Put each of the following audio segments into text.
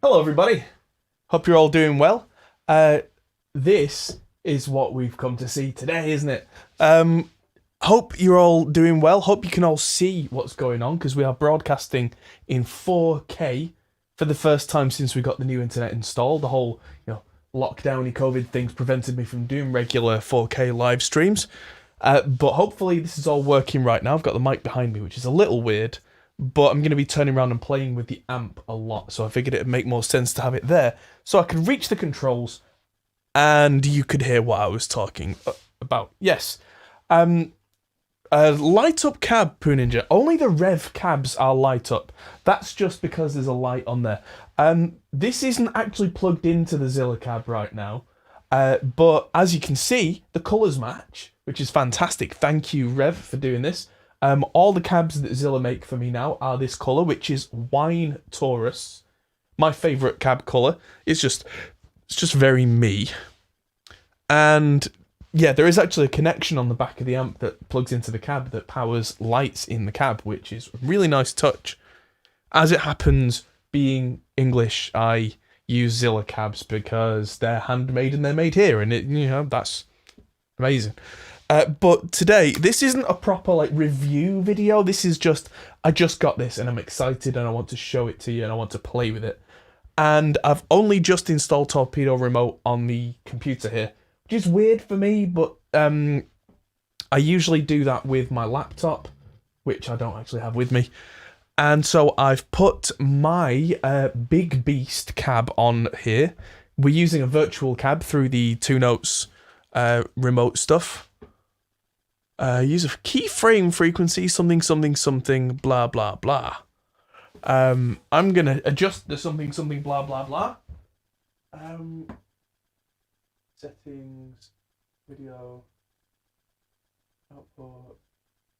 Hello everybody, hope you're all doing well. This is what we've come to see today, isn't it? Hope you're all doing well, hope you can all see what's going on, because we are broadcasting in 4K for the first time since we got the new internet installed. The whole, lockdowny COVID things prevented me from doing regular 4K live streams. But hopefully this is all working right now. I've got the mic behind me, which is a little weird, but I'm going to be turning around and playing with the amp a lot, so I figured it'd make more sense to have it there, so I could reach the controls, and you could hear what I was talking about. Yes. Light up cab, Poo Ninja. Only the Revv cabs are light up. That's just because there's a light on there. This isn't actually plugged into the Zilla cab right now, but as you can see, the colours match, which is fantastic. Thank you, Revv, for doing this. All the cabs that Zilla make for me now are this colour, which is Wine Taurus. My favourite cab colour. It's just very me. And yeah, there is actually a connection on the back of the amp that plugs into the cab that powers lights in the cab, which is a really nice touch. As it happens, being English, I use Zilla cabs because they're handmade and they're made here, and that's amazing. But today, this isn't a proper review video. This is just, I just got this and I'm excited and I want to show it to you and I want to play with it. And I've only just installed Torpedo Remote on the computer here, which is weird for me, but I usually do that with my laptop, which I don't actually have with me. And so I've put my Big Beast cab on here. We're using a virtual cab through the 2 Notes remote stuff. Use a keyframe frequency, something, blah, blah, blah. I'm going to adjust the something, blah, blah, blah. Settings, video, output,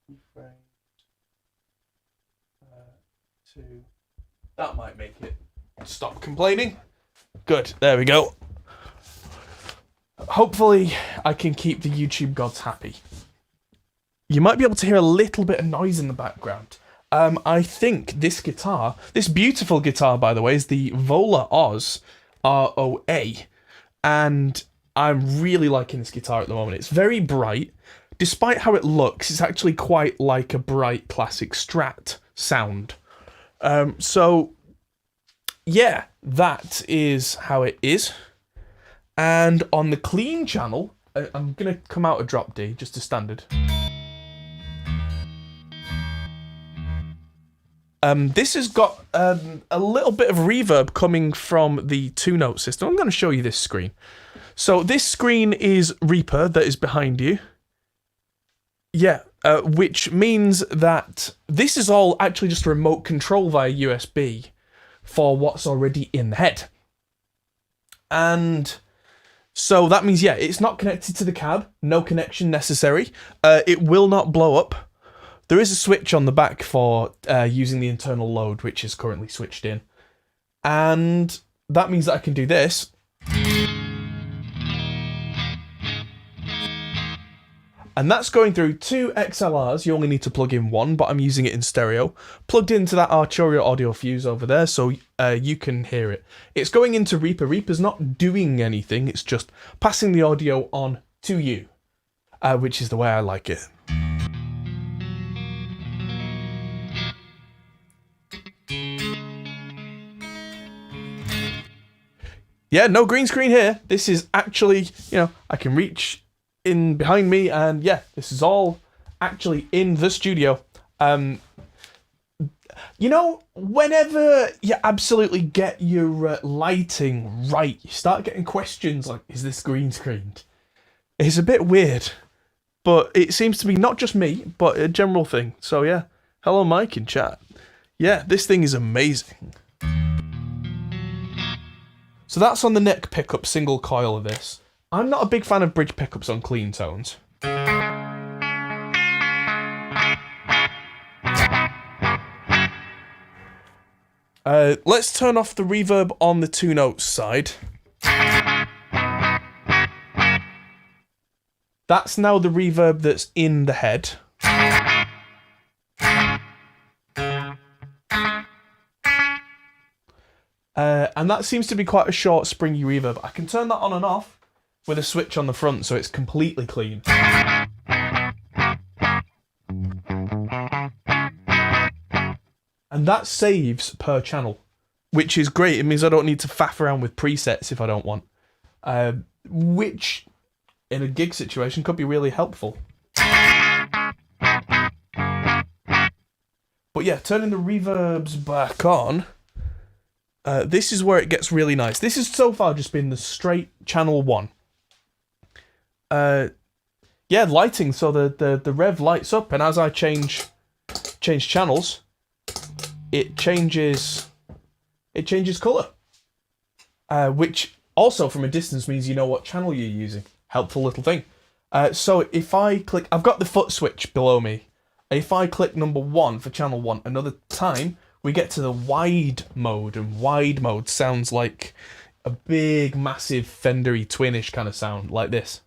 keyframe, 2. That might make it stop complaining. Good, there we go. Hopefully I can keep the YouTube gods happy. You might be able to hear a little bit of noise in the background. I think this guitar, this beautiful guitar, by the way, is the Vola Oz ROA. And I'm really liking this guitar at the moment. It's very bright. Despite how it looks, it's actually quite like a bright classic Strat sound. So, yeah, that is how it is. And on the clean channel, I'm going to come out a drop D, just a standard. This has got a little bit of reverb coming from the 2 Note system. I'm going to show you this screen. So this screen is Reaper that is behind you. Yeah, which means that this is all actually just remote control via USB for what's already in the head. And so that means, yeah, it's not connected to the cab. No connection necessary. It will not blow up. There is a switch on the back for using the internal load, which is currently switched in. And that means that I can do this. And that's going through 2 XLRs. You only need to plug in 1, but I'm using it in stereo. Plugged into that Arturia audio fuse over there, so you can hear it. It's going into Reaper. Reaper's not doing anything. It's just passing the audio on to you, which is the way I like it. Yeah, no green screen here. This is actually, I can reach in behind me, and yeah, this is all actually in the studio. Whenever you absolutely get your lighting right, you start getting questions like, is this green screened? It's a bit weird, but it seems to be not just me, but a general thing. So yeah, hello Mike in chat. Yeah, this thing is amazing. So that's on the neck pickup single coil of this. I'm not a big fan of bridge pickups on clean tones. Let's turn off the reverb on the 2 Notes side. That's now the reverb that's in the head. And that seems to be quite a short, springy reverb. I can turn that on and off with a switch on the front, so it's completely clean. And that saves per channel, which is great. It means I don't need to faff around with presets if I don't want, which in a gig situation could be really helpful. But yeah, turning the reverbs back on, this is where it gets really nice. This has so far just been the straight channel 1. Yeah, lighting, so the Revv lights up, and as I change channels, it changes colour. Which also from a distance means you know what channel you're using. Helpful little thing. So if I click, I've got the foot switch below me. If I click number 1 for channel 1, another time, we get to the wide mode, and wide mode sounds like a big, massive, Fendery twinish kind of sound, like this.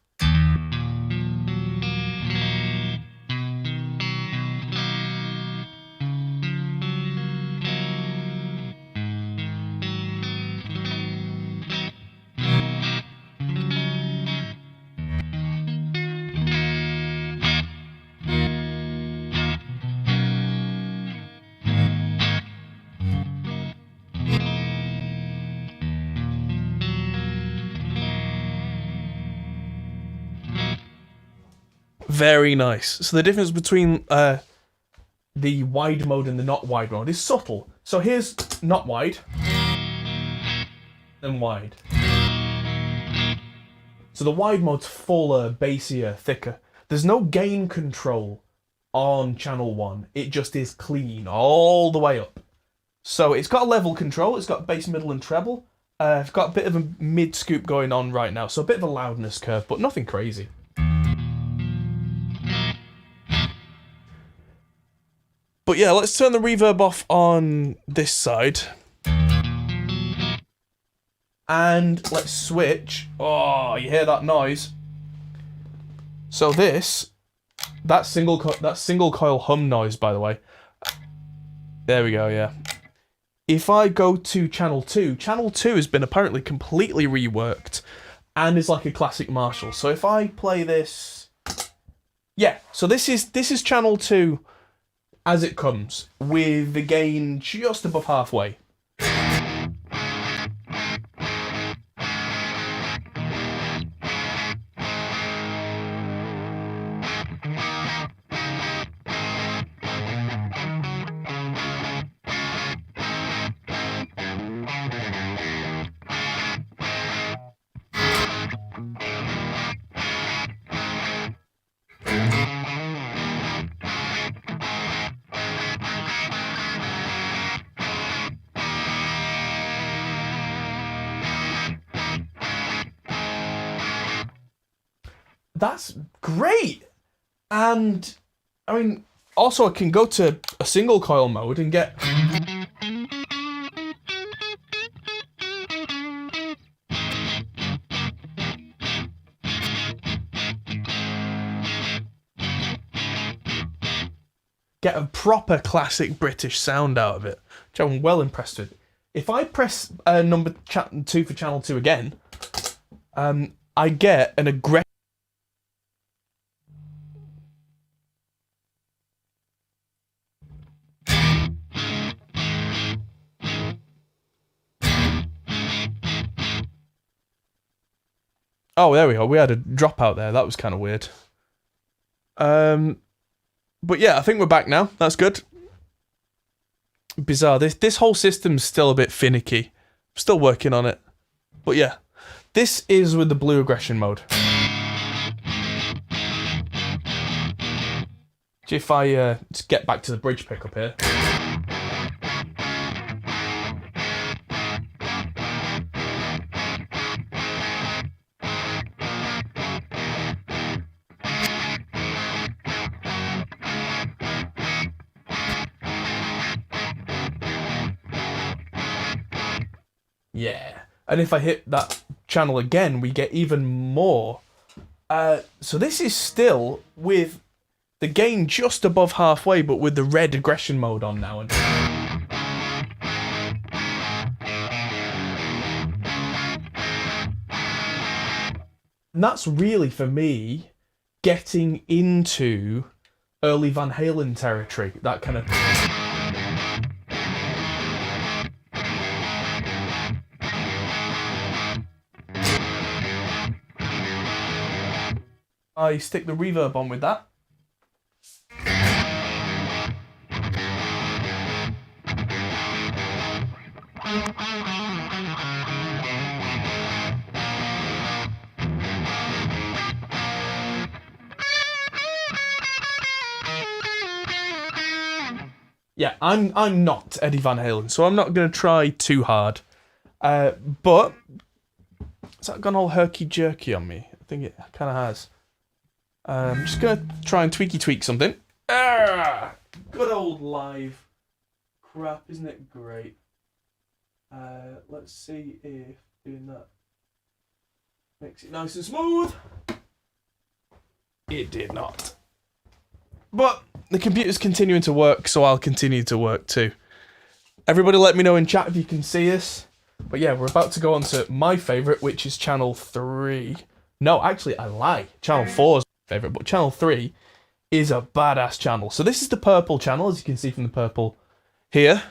Very nice. So the difference between the wide mode and the not wide mode is subtle. So here's not wide, then wide. So the wide mode's fuller, bassier, thicker. There's no gain control on channel 1. It just is clean all the way up. So it's got a level control. It's got bass, middle, and treble. It's got a bit of a mid scoop going on right now, so a bit of a loudness curve, but nothing crazy. But yeah, let's turn the reverb off on this side. And let's switch. Oh, you hear that noise? So that single coil hum noise, by the way. There we go, yeah. If I go to channel 2 has been apparently completely reworked and is like a classic Marshall. So if I play this, yeah, so this is channel 2 as it comes, with the gain just above halfway. That's great. And I mean, also I can go to a single coil mode and get a proper classic British sound out of it, which I'm well impressed with. If I press number 2 for channel 2 again, I get an aggressive. Oh, there we go. We had a dropout there. That was kind of weird. But yeah, I think we're back now. That's good. Bizarre. This whole system's still a bit finicky. I'm still working on it. But yeah, this is with the blue aggression mode. If I just get back to the bridge pickup here. Yeah, and if I hit that channel again, we get even more. So this is still with the gain just above halfway, but with the red aggression mode on now. And that's really, for me, getting into early Van Halen territory. That kind of... I stick the reverb on with that. Yeah, I'm not Eddie Van Halen, so I'm not going to try too hard. But has that gone all herky-jerky on me? I think it kind of has. I'm just going to try and tweak something. Good old live crap, isn't it great? Let's see if doing that makes it nice and smooth. It did not. But the computer's continuing to work, so I'll continue to work too. Everybody let me know in chat if you can see us. But yeah, we're about to go on to my favourite, which is channel 3. No, actually, I lie. Channel 4 is my favourite, but channel 3 is a badass channel. So this is the purple channel, as you can see from the purple here.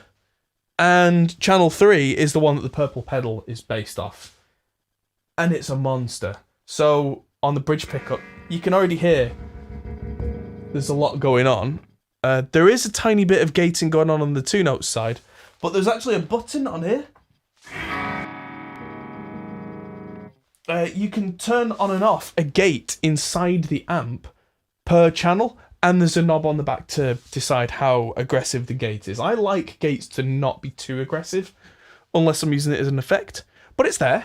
And channel 3 is the one that the purple pedal is based off. And it's a monster. So on the bridge pickup, you can already hear there's a lot going on. There is a tiny bit of gating going on the 2-note side, but there's actually a button on here. You can turn on and off a gate inside the amp per channel, and there's a knob on the back to decide how aggressive the gate is. I like gates to not be too aggressive, unless I'm using it as an effect, but it's there.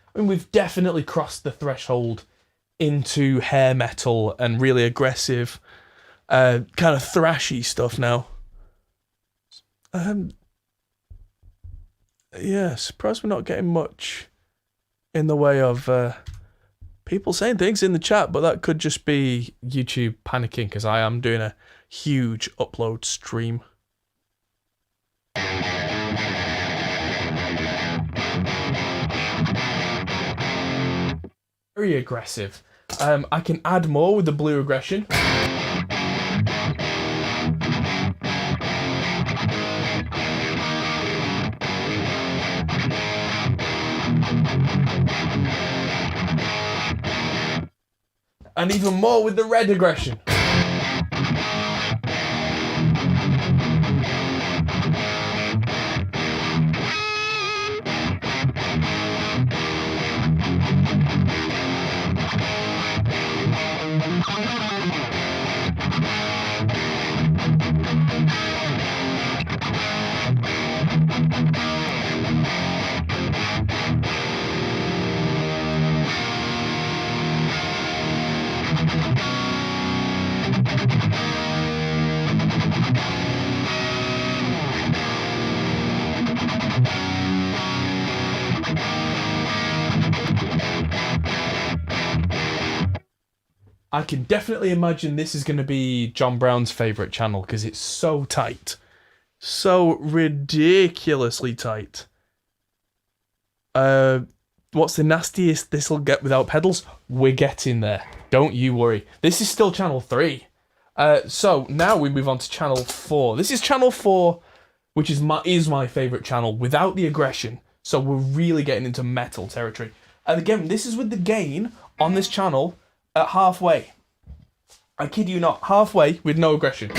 I mean, we've definitely crossed the threshold into hair metal and really aggressive, kind of thrashy stuff now. Yeah, surprised we're not getting much in the way of people saying things in the chat, but that could just be YouTube panicking because I am doing a huge upload stream. Very aggressive. I can add more with the blue aggression. And even more with the red aggression. I can definitely imagine this is going to be John Brown's favourite channel because it's so tight. So ridiculously tight. What's the nastiest this will get without pedals? We're getting there. Don't you worry. This is still channel 3. So now we move on to channel 4. This is channel 4, which is my favourite channel without the aggression. So we're really getting into metal territory. And again, this is with the gain on this channel at halfway. I kid you not, halfway with no aggression.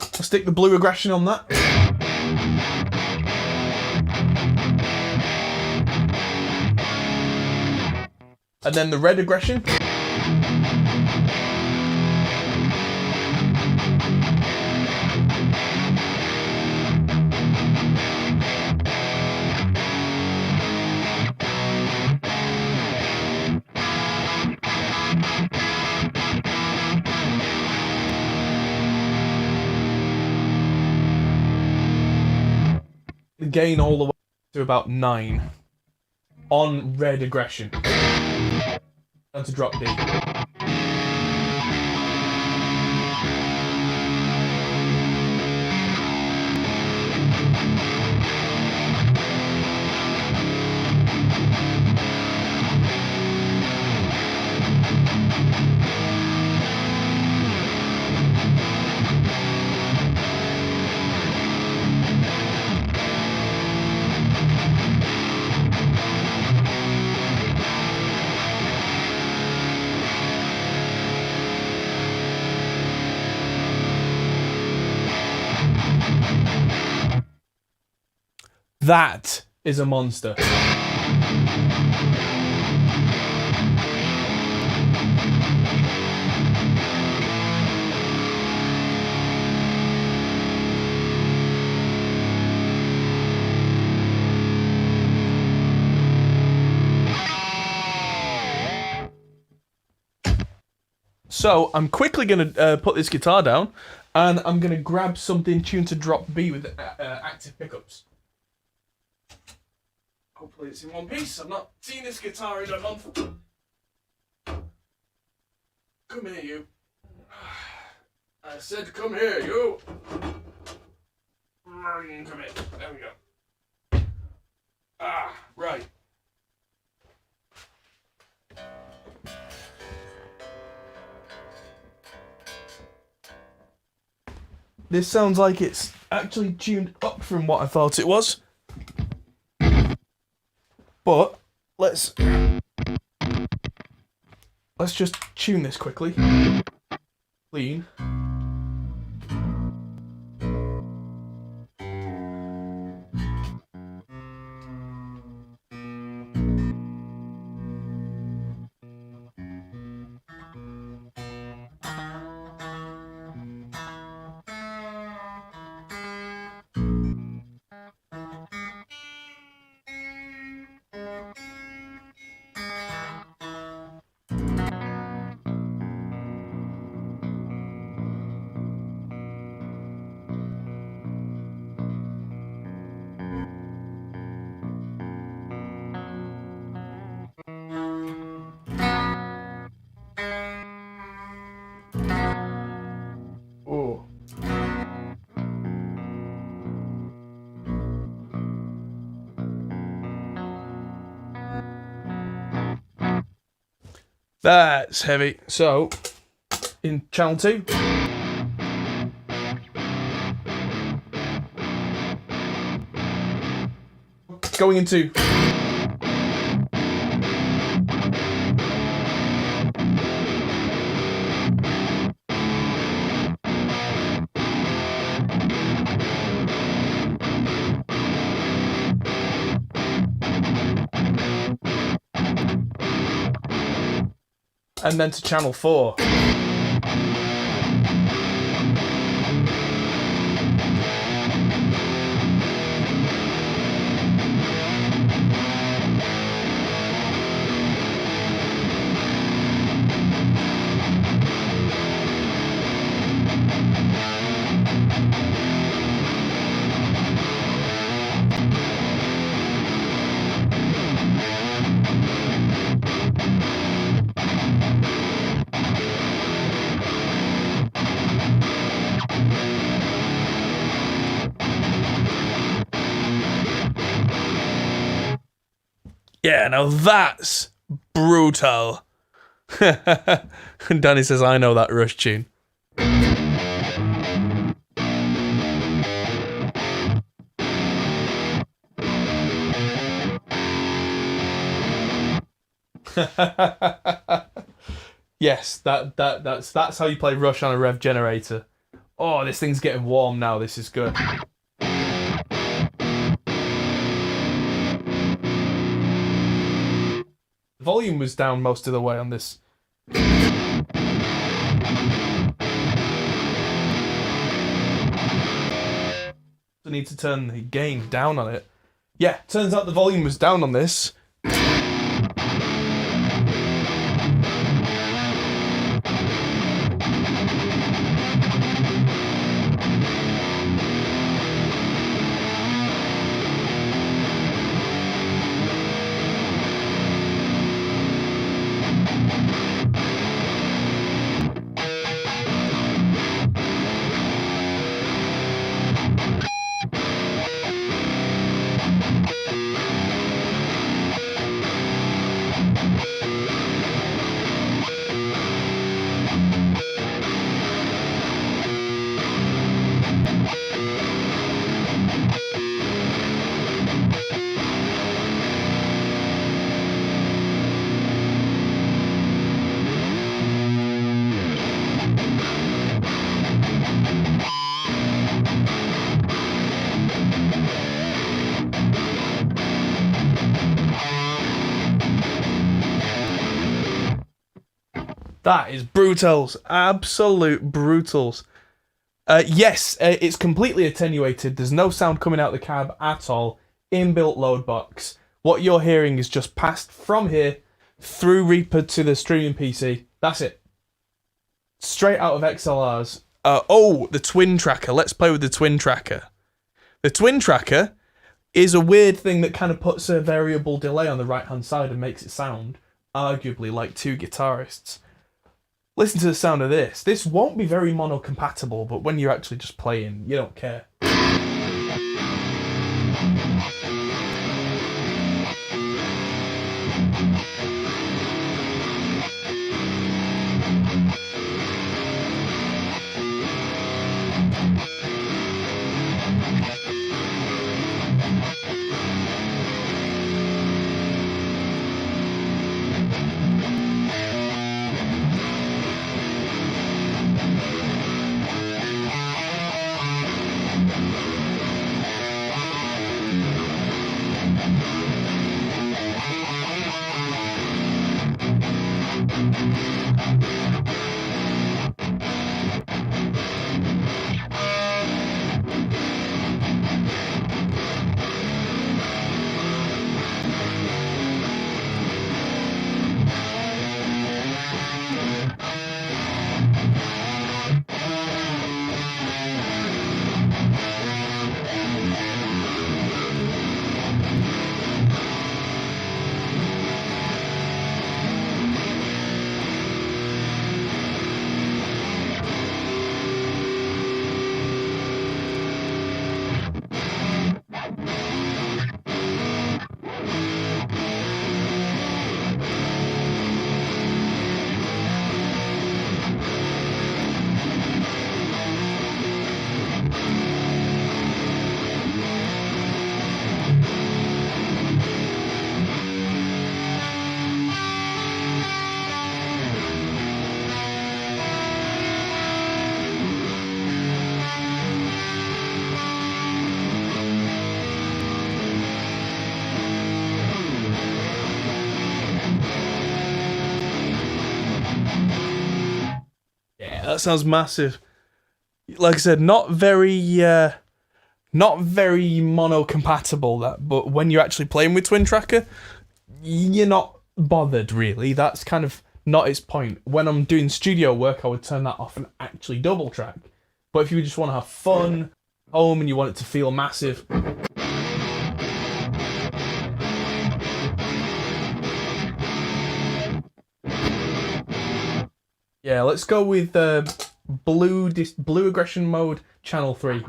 I'll stick the blue aggression on that. And then the red aggression. the gain all the way to about 9 on red aggression. Down to drop D. That is a monster. So I'm quickly going to put this guitar down, and I'm going to grab something tuned to drop B with active pickups. Hopefully it's in one piece. I've not seen this guitar in a month. Come here, you. I said come here, you. Come in. There we go. Right. This sounds like it's actually tuned up from what I thought it was. But let's just tune this quickly. Clean. Oh. That's heavy. So, in channel 2. Going into... and then to channel 4. Yeah, now that's brutal. Danny says, I know that Rush tune. Yes, that's how you play Rush on a Revv Generator. Oh, this thing's getting warm now. This is good. The volume was down most of the way on this. I need to turn the gain down on it. Yeah, turns out the volume was down on this. That is brutals. Absolute brutals. Yes, it's completely attenuated. There's no sound coming out the cab at all. Inbuilt load box. What you're hearing is just passed from here through Reaper to the streaming PC. That's it. Straight out of XLRs. The twin tracker. Let's play with the twin tracker. The twin tracker is a weird thing that kind of puts a variable delay on the right-hand side and makes it sound, arguably, like two guitarists. Listen to the sound of this. This won't be very mono-compatible, but when you're actually just playing, you don't care. Yeah, that sounds massive. Like I said, not very mono compatible, that, but when you're actually playing with twin tracker, you're not bothered really. That's kind of not its point. When I'm doing studio work, I would turn that off and actually double track. But if you just want to have fun home and you want it to feel massive, yeah, let's go with blue aggression mode channel 3.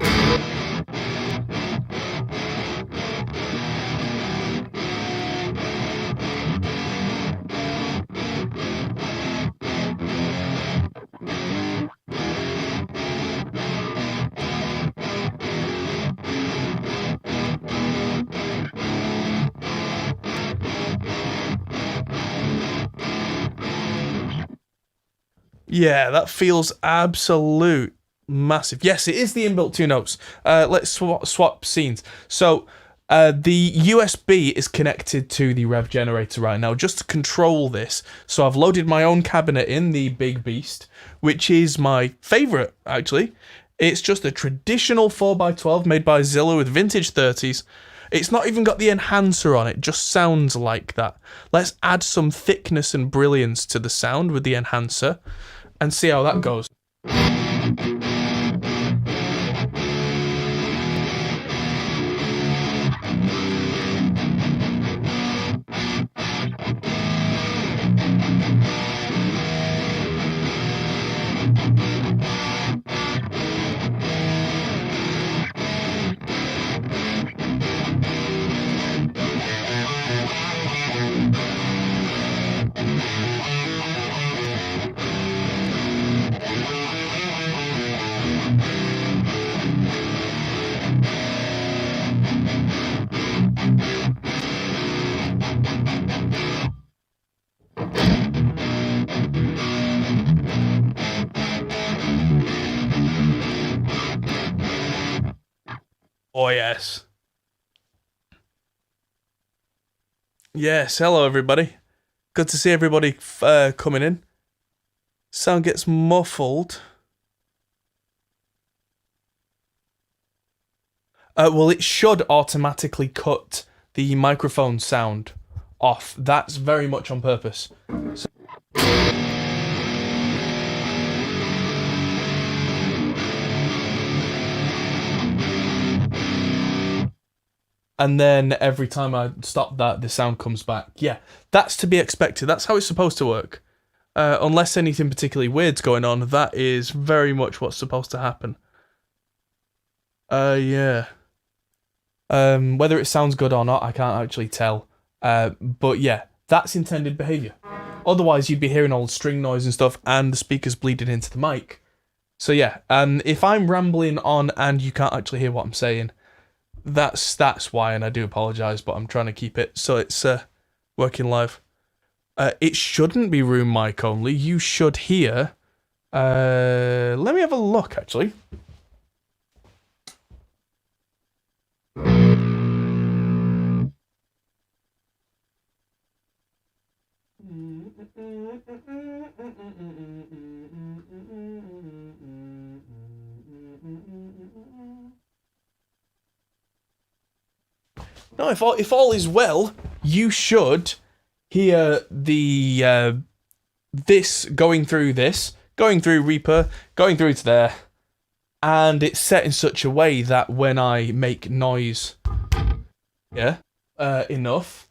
Yeah, that feels absolute massive. Yes, it is the inbuilt two notes. Let's swap scenes. So the USB is connected to the Revv Generator right now just to control this. So I've loaded my own cabinet in the Big Beast, which is my favourite, actually. It's just a traditional 4x12 made by Zilla with vintage 30s. It's not even got the enhancer on it, just sounds like that. Let's add some thickness and brilliance to the sound with the enhancer and see how that goes. Oh, yes. Yes, hello everybody. Good to see everybody coming in. sound gets muffled. Well, it should automatically cut the microphone sound off. That's very much on purpose. So and then every time I stop that, the sound comes back. Yeah, that's to be expected. That's how it's supposed to work. Unless anything particularly weird's going on, that is very much what's supposed to happen. Yeah. Whether it sounds good or not, I can't actually tell. But yeah, that's intended behavior. Otherwise, you'd be hearing all the string noise and stuff, and the speakers bleeding into the mic. So yeah, if I'm rambling on and you can't actually hear what I'm saying, that's why, and I do apologise, but I'm trying to keep it so it's working live. It shouldn't be room mic only. You should hear. Let me have a look, actually. No, if all is well, you should hear the this, going through Reaper, going through to there, and it's set in such a way that when I make noise, enough,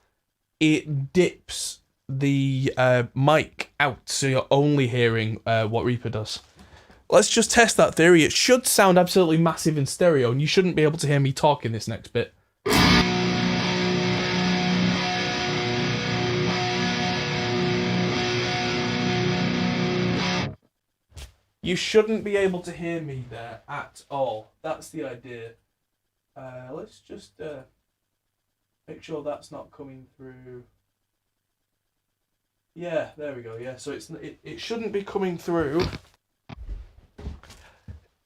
it dips the mic out, so you're only hearing what Reaper does. Let's just test that theory. It should sound absolutely massive in stereo, and you shouldn't be able to hear me talk in this next bit. You shouldn't be able to hear me there at all. That's the idea. Let's just make sure that's not coming through. Yeah, there we go. Yeah, so it shouldn't be coming through.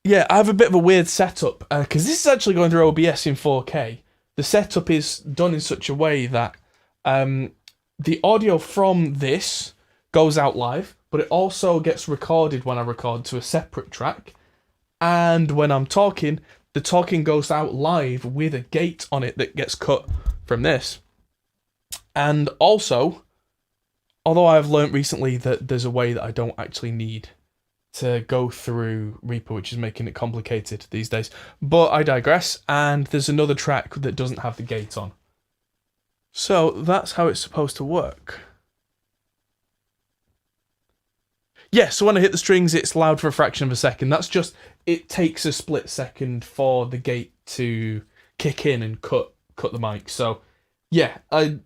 Yeah, I have a bit of a weird setup because this is actually going through OBS in 4K. The setup is done in such a way that the audio from this goes out live, but it also gets recorded when I record to a separate track. And when I'm talking, the talking goes out live with a gate on it that gets cut from this. And also, although I've learnt recently that there's a way that I don't actually need to go through Reaper, which is making it complicated these days. But I digress, and there's another track that doesn't have the gate on. So that's how it's supposed to work. Yeah, so when I hit the strings, it's loud for a fraction of a second. That's just, it takes a split second for the gate to kick in and cut the mic. So, yeah, in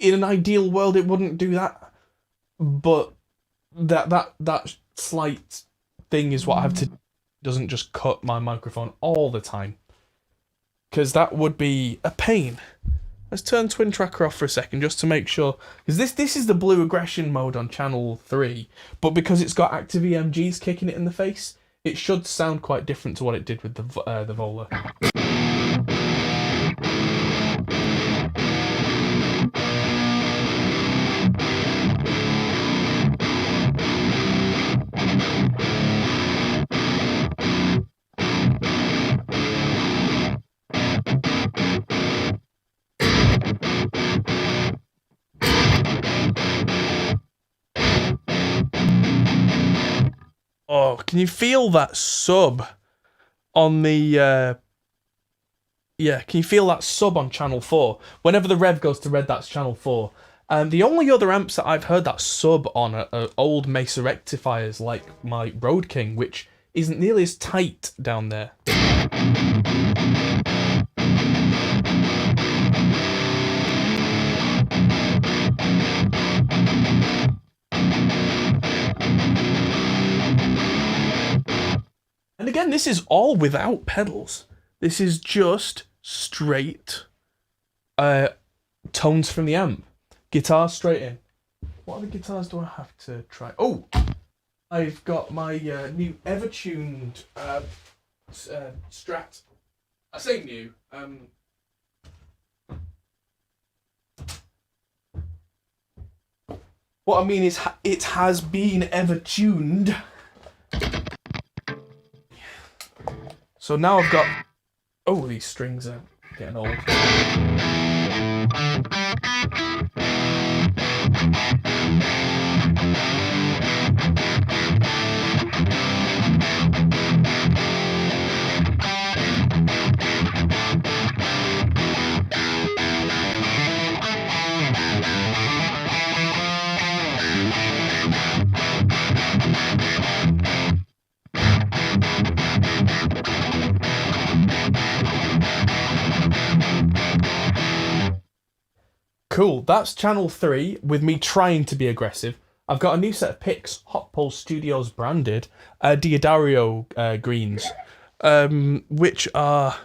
an ideal world, it wouldn't do that. But that slight thing is what I have to do. Doesn't just cut my microphone all the time. Because that would be a pain. Let's turn Twin Tracker off for a second just to make sure, because this is the blue aggression mode on channel 3, but because it's got active EMGs kicking it in the face, it should sound quite different to what it did with the Vola. Oh, can you feel that sub on the... Yeah, can you feel that sub on channel 4? Whenever the Revv goes to red, that's channel 4. The only other amps that I've heard that sub on are old Mesa rectifiers like my Road King, which isn't nearly as tight down there. And again, this is all without pedals. This is just straight tones from the amp. Guitar straight in. What other guitars do I have to try? Oh, I've got my new ever-tuned Strat. I say new. What I mean is, it has been ever tuned. So now I've got. Oh, these strings are getting old. Cool, that's channel 3 with me trying to be aggressive. I've got a new set of picks, Hot Pulse Studios branded, Diodario greens, which are,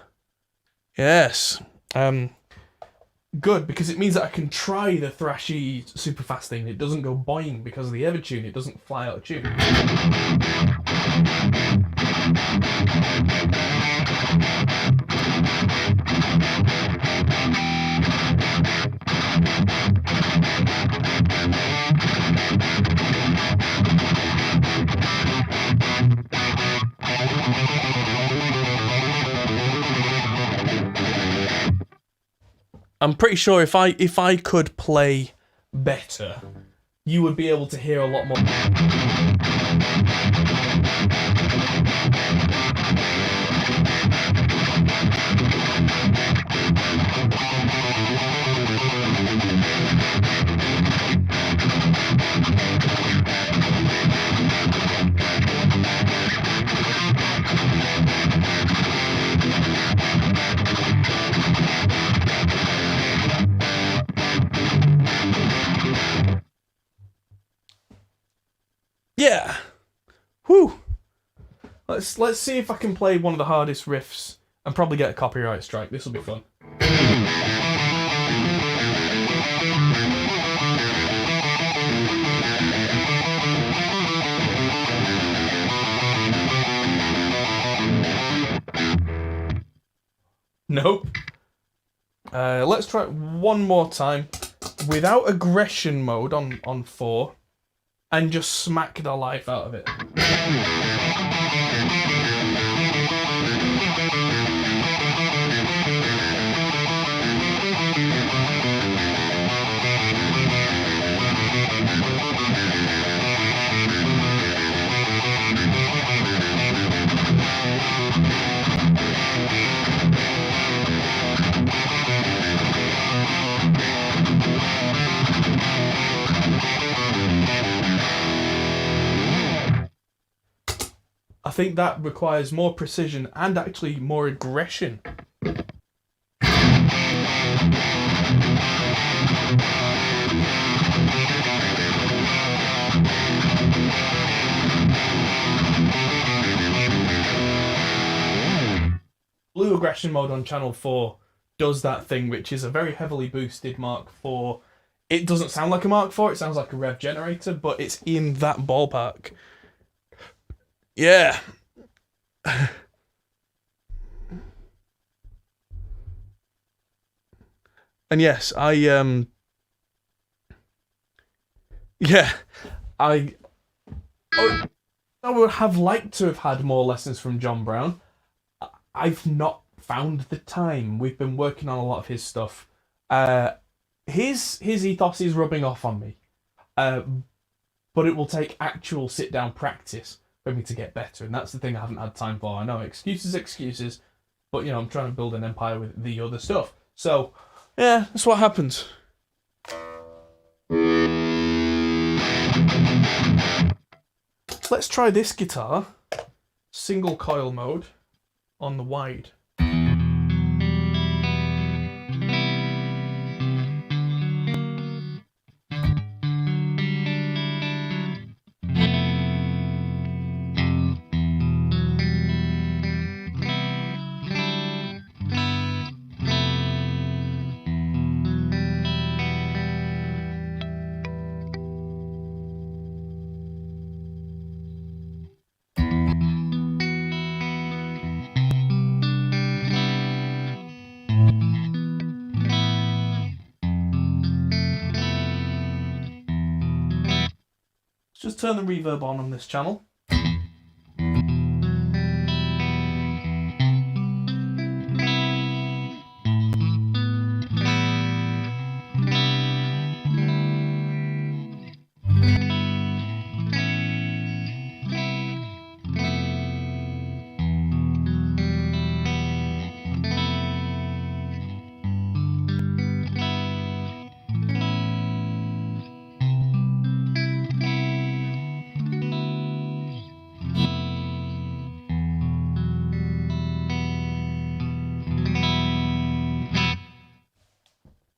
yes, good, because it means that I can try the thrashy super fast thing. It doesn't go boing because of the Evertune, it doesn't fly out of tune. I'm pretty sure if I could play better, you would be able to hear a lot more. Yeah. Whew. Let's see if I can play one of the hardest riffs and probably get a copyright strike. This will be fun. Nope. Let's try it one more time without aggression mode on 4 and just smack the life out of it. I think that requires more precision and actually more aggression. Blue aggression mode on channel 4 does that thing, which is a very heavily boosted Mark IV. It doesn't sound like a Mark IV, it sounds like a Revv Generator, but it's in that ballpark. Yeah. And yes, I would have liked to have had more lessons from John Brown. I've not found the time. We've been working on a lot of his stuff. His ethos is rubbing off on me. But it will take actual sit-down practice for me to get better, and that's the thing I haven't had time for. I know, excuses, but I'm trying to build an empire with the other stuff. So, yeah, that's what happens. Let's try this guitar, single coil mode, on the wide. just turn the reverb on this channel.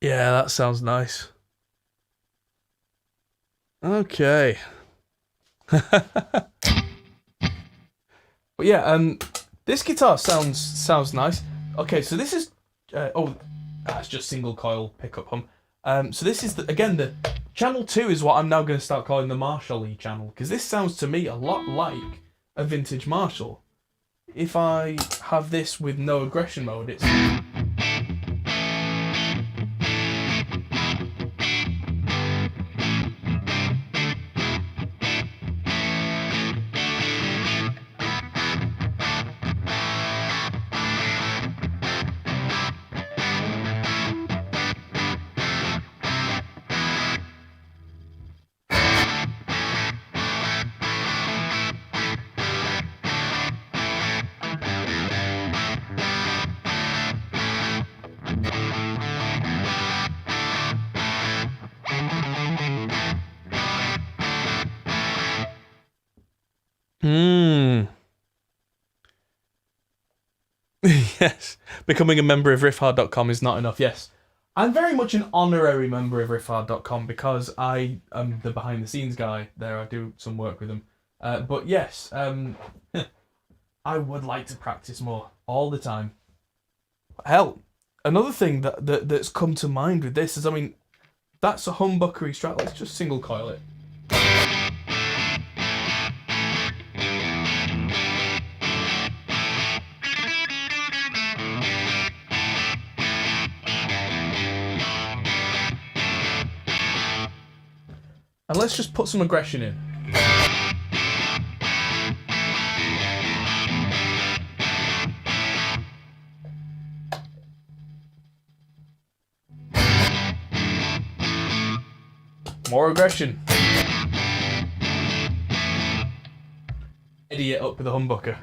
Yeah, that sounds nice. Okay. But yeah, this guitar sounds nice. Okay, so this is that's just single coil pickup hum. So this is again the channel 2 is what I'm now going to start calling the Marshall E channel, because this sounds to me a lot like a vintage Marshall. If I have this with no aggression mode, it's yes, becoming a member of riffhard.com is not enough. Yes, I'm very much an honorary member of riffhard.com because I am the behind the scenes guy there. I do some work with them. But yes, I would like to practice more all the time. Hell, another thing that's come to mind with this is, I mean, that's a humbuckery strat. Let's just single coil it. And let's just put some aggression in. More aggression. Eddy it up with a humbucker.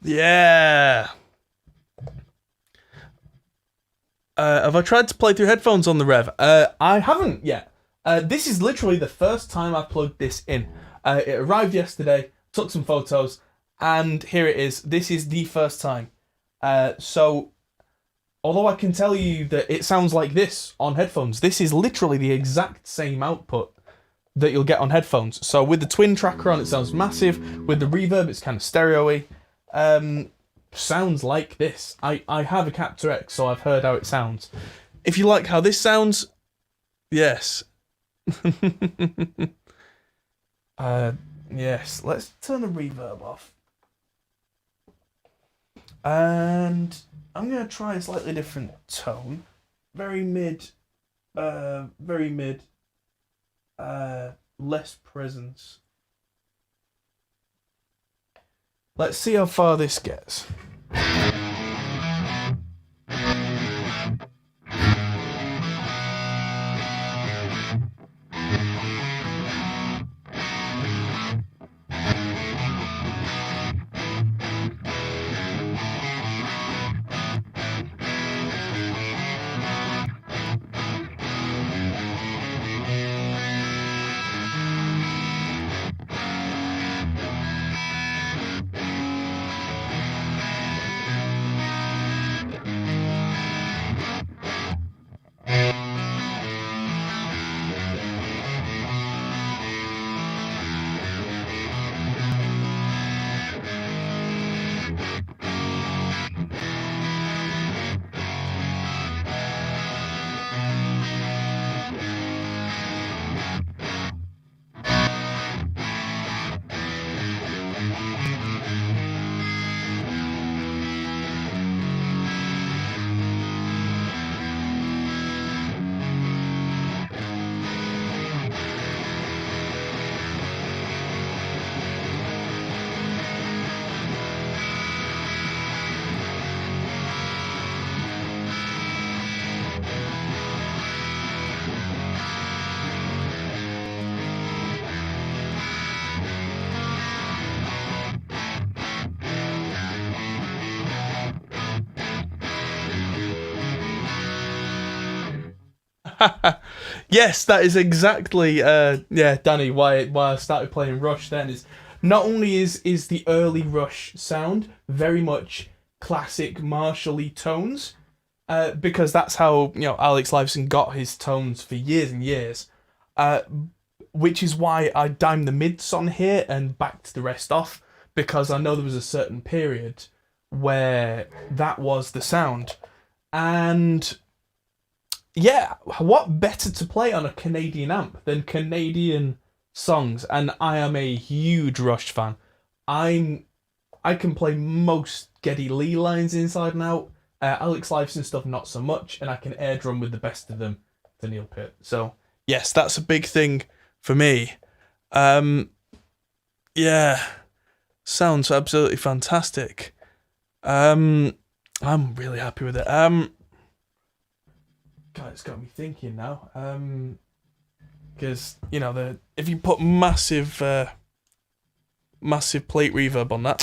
Yeah. Have I tried to play through headphones on the Revv? I haven't yet. This is literally the first time I've plugged this in. It arrived yesterday, took some photos, and here it is. This is the first time. So, although I can tell you that it sounds like this on headphones, this is literally the exact same output that you'll get on headphones. So with the twin tracker on, it sounds massive. With the reverb, it's kind of stereo-y. Sounds like this. I have a Captor X, so I've heard how it sounds. If you like how this sounds, yes. Yes, let's turn the reverb off. And I'm going to try a slightly different tone. Very mid, less presence. Let's see how far this gets. Yes, that is exactly Danny, why I started playing Rush then is not only is the early Rush sound very much classic Marshall-y tones, because that's how Alex Lifeson got his tones for years and years, which is why I dimed the mids on here and backed the rest off, because I know there was a certain period where that was the sound. And yeah, what better to play on a Canadian amp than Canadian songs? And I am a huge Rush fan. I can play most Geddy Lee lines inside and out. Alex Lifeson stuff not so much, and I can air drum with the best of them to Neil Peart. So yes, that's a big thing for me. Yeah, sounds absolutely fantastic. I'm really happy with it. God, it's got me thinking now. Because if you put massive plate reverb on that.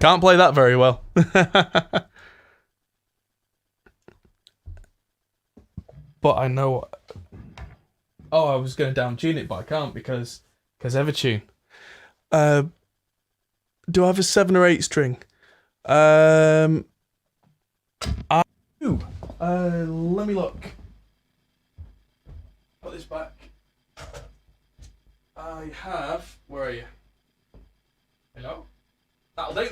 Can't play that very well. But I know. Oh, I was going to down tune it, but I can't because Evertune. Do I have a 7 or 8 string? I do. Let me look. Put this back. I have. Where are you? Hello? That'll do.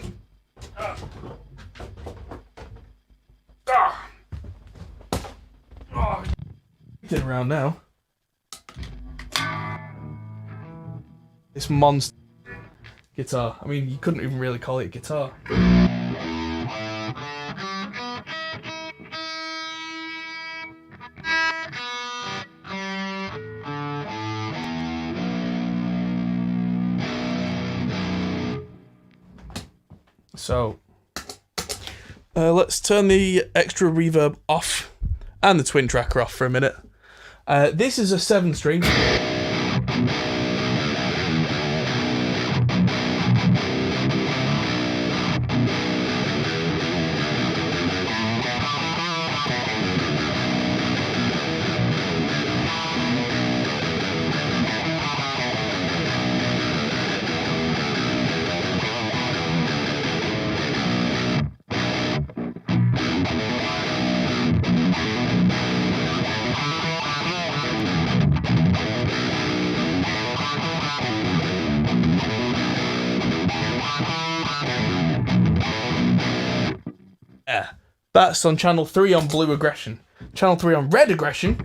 Getting around now. This monster guitar. I mean, you couldn't even really call it a guitar. So, let's turn the extra reverb off and the twin tracker off for a minute. This is a 7-string. That's on channel 3 on Blue Aggression. Channel 3 on Red Aggression.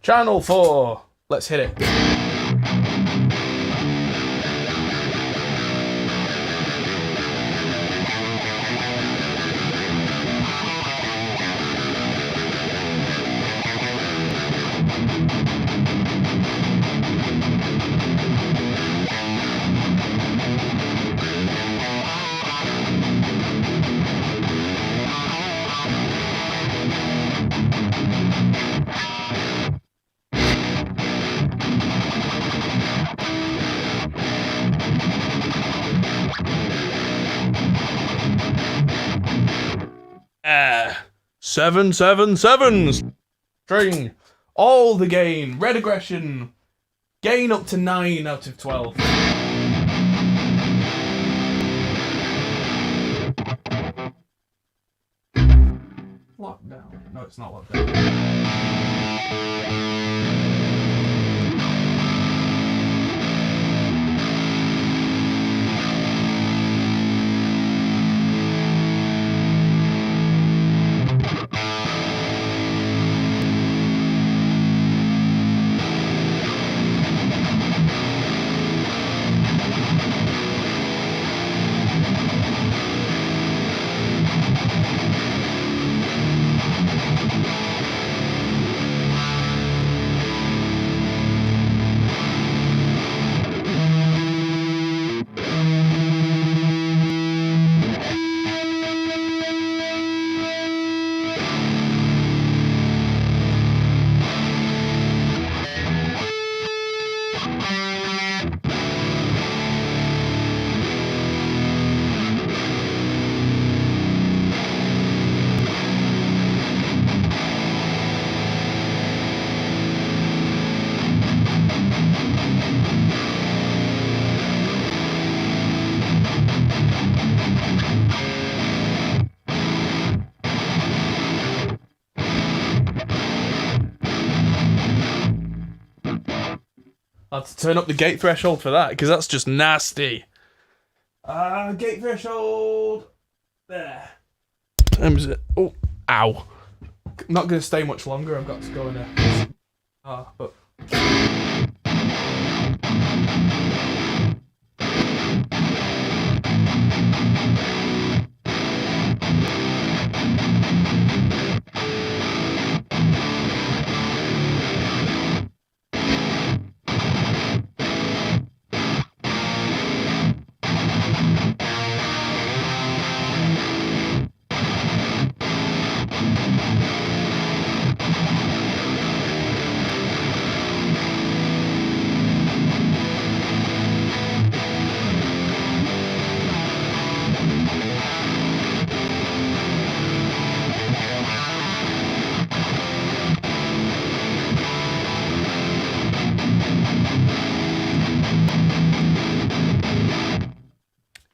Channel 4. Let's hit it. Seven, 7s. String. All the gain. Red Aggression. Gain up to 9 out of 12. Lockdown. No, it's not lockdown. I have to turn up the gate threshold for that, because that's just nasty. Gate threshold. There. Oh, ow. Not going to stay much longer, I've got to go in there. But...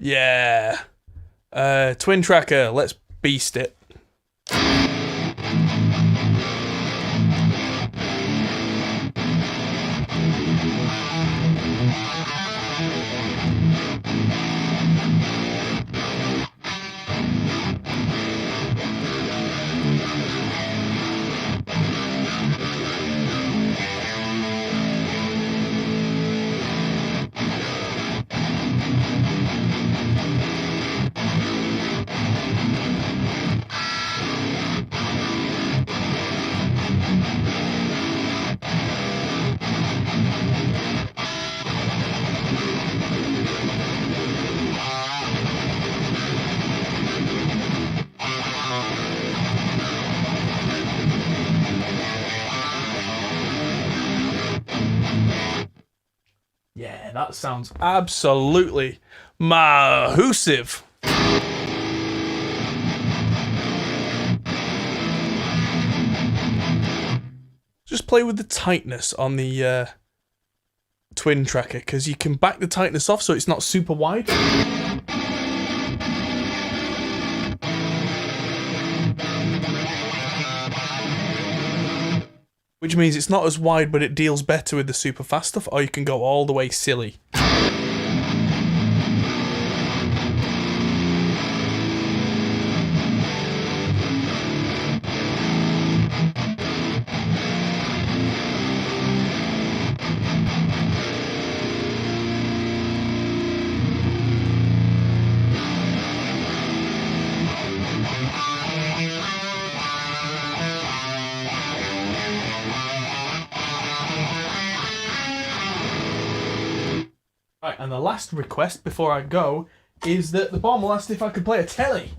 Yeah. Twin tracker, let's beast it. Yeah, that sounds absolutely mahoosive. Just play with the tightness on the twin tracker, because you can back the tightness off so it's not super wide. Which means it's not as wide, but it deals better with the super fast stuff, or you can go all the way silly. Right, and the last request before I go is that the bomb asked if I could play a telly.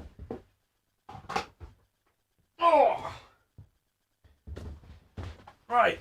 Oh! Right.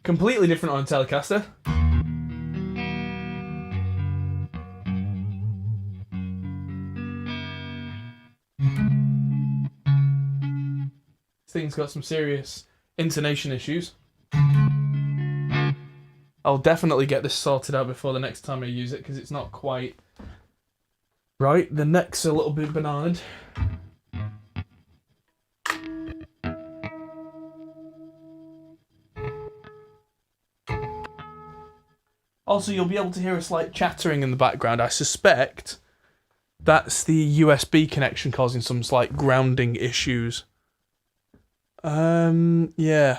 Completely different on a Telecaster. This thing's got some serious intonation issues. I'll definitely get this sorted out before the next time I use it, because it's not quite right. The neck's a little bit bananaed. Also, you'll be able to hear a slight chattering in the background. I suspect that's the USB connection causing some slight grounding issues. Yeah.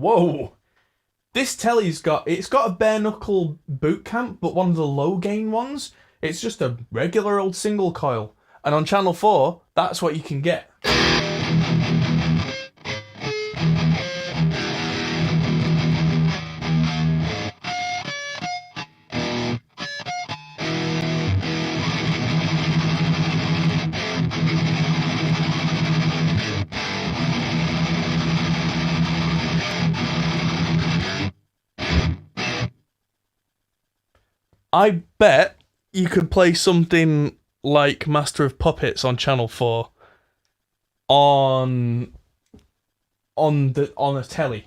Whoa. This telly's got a bare knuckle boot camp, but one of the low gain ones, it's just a regular old single coil. And on channel 4, that's what you can get. I bet you could play something like Master of Puppets on channel 4 on a telly.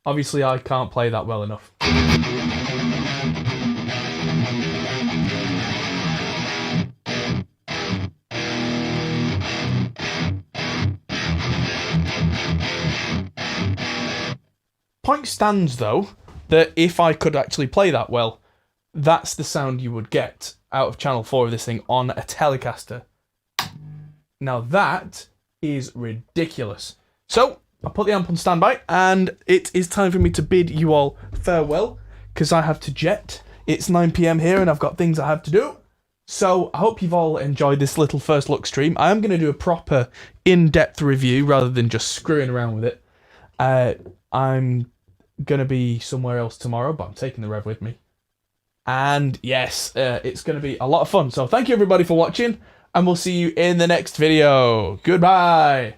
Obviously, I can't play that well enough. Point stands, though, that if I could actually play that well, that's the sound you would get out of channel 4 of this thing on a Telecaster. Now that is ridiculous. So, I'll put the amp on standby, and it is time for me to bid you all farewell, because I have to jet. It's 9 PM here, and I've got things I have to do. So, I hope you've all enjoyed this little first look stream. I am going to do a proper in-depth review, rather than just screwing around with it. I'm going to be somewhere else tomorrow, but I'm taking the Revv with me. And yes, it's going to be a lot of fun. So, thank you everybody for watching, and we'll see you in the next video. Goodbye!